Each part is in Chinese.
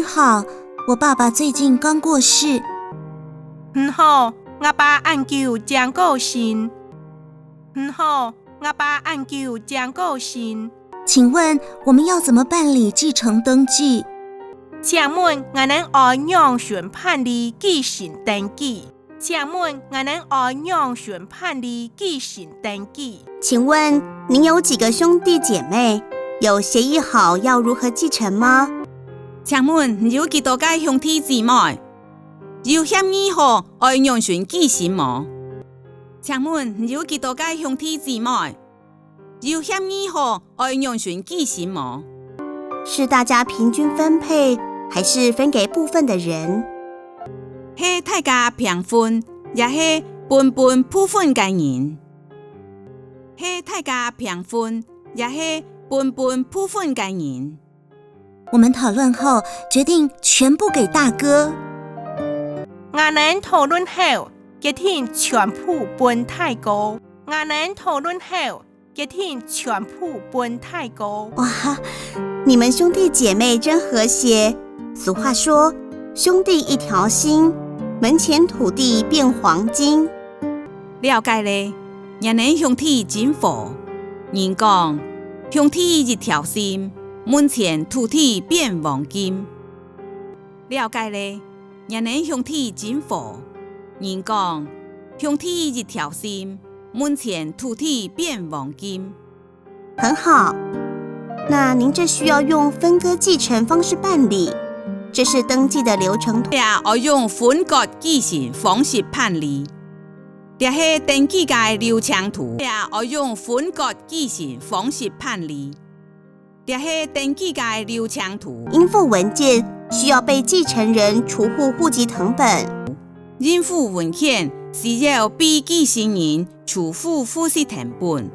很好，我爸爸最近刚过世。很好，我爸按旧将过身。很好，我爸按旧将过身。请问我们要怎么办理继承登记？请问我能按样选办理继承登记？请问我能按样选办理继承登记？请问您有几个兄弟姐妹？有协议好要如何继承吗？请问有幾多個兄弟姊妹？有協議好按樣選繼承嗎？請問有幾多個兄弟姊妹？有協議好按樣選繼承嗎？是大家平均分配，還是分給部分的人？係大家平分，也係分部分嘅人。係大家平分，也係分部分嘅人。我们讨论后决定全部给大哥。我們討論後決定全部分大哥。我們討論後決定全部分大哥。哇，你們兄弟姐妹真和諧。俗話說，兄弟一條心，門前土地變黃金。了解咧，人哋兄弟真和。人講兄弟一條心，門前土地變黃金。了解咧，人哋兄弟真和。人講兄弟一條心，門前土地變黃金。很好，那您這需要用分割繼承方式辦理，這是登記的流程圖。我用分割繼承方式辦理，這是登記嘅流程圖。我用分割繼承方式辦理，這是登記嘅流程圖。應附文件需要被繼承人除戶戶籍謄本。應附文件需要被繼承人除戶戶籍謄本。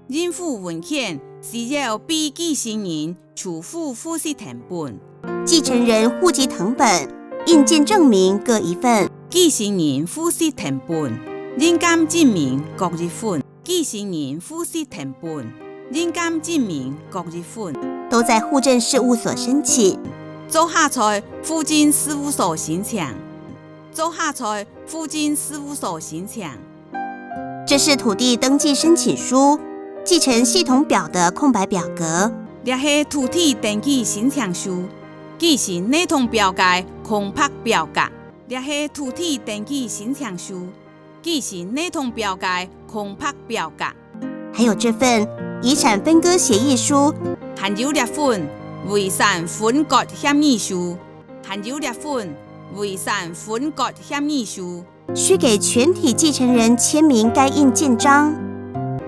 應附文件需要被繼承人除戶戶籍謄本。繼承人戶籍謄本、印鑑證明各一份。繼承人戶籍謄本、印鑑證明各一份。繼承人戶籍謄本、印鑑證明各一份。都在戶政事務所申請。做下在戶政事務所申請。做下在戶政事務所申請。這是土地登記申請書、繼承系統表的空白表格。這是土地登記申請書、繼承系統表格空白表格。這是土地登記申請書、繼承系統表格空白表格。還有這份遺產分割協議書，還有這份遺產分割協議書，還有這份遺產分割協議書。需給全體繼承人簽名蓋印鑑章。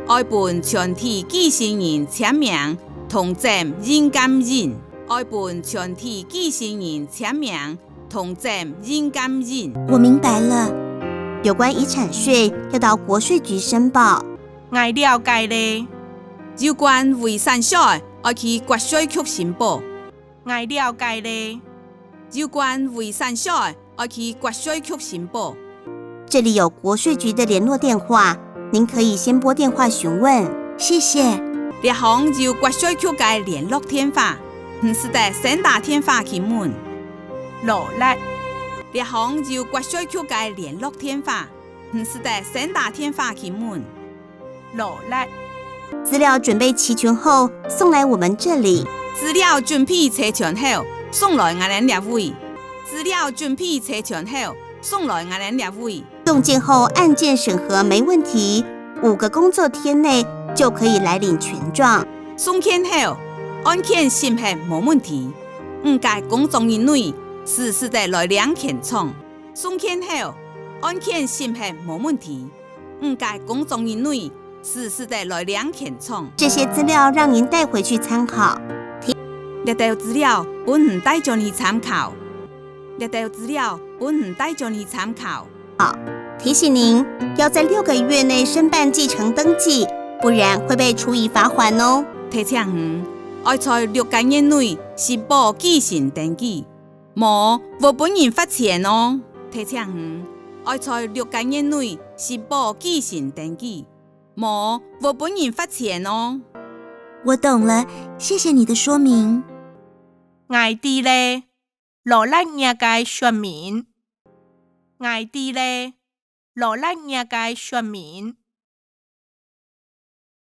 愛本全體繼承人簽名同證印鑑印。愛本全體繼承人簽名同證印鑑印。我明白了，有關遺產稅要到國稅局申報。我了解咧。有關遺產稅要去國稅局申報。我了解咧。有關遺產稅要去國稅局申報。這裡有國稅局的聯絡電話，您可以先撥電話詢問。謝謝。這項有國稅局嘅聯絡電話，唔是得先打電話去問。努力。這項有國稅局嘅聯絡電話，唔是得先打電話去問。努力。資料準備齊全後，送來我們這裡。資料準備齊全後，送來我哋這位。資料準備齊全後，送來我哋這位。送件後案件審核沒問題，5個工作天內就可以來領權狀。送件後案件審核沒問題，5個工作日內實時地來領權狀。送件後案件審核沒問題，5個工作日內實時地來領權狀。這些資料讓您帶回去參考。這道資料本唔帶咗你參考。這道資料本唔帶咗你參考。好，提醒您要在6個月內申辦繼承登記，不然會被處以罰鍰哦。提醒您，要在6個月內申報繼承登記，無本人罰錢哦。提醒您，要在6個月內申報繼承登記，無本人罰錢哦。我懂了，謝謝你的說明。我知咧。攞咱業界選民，愛哋咧，攞咱業界選民。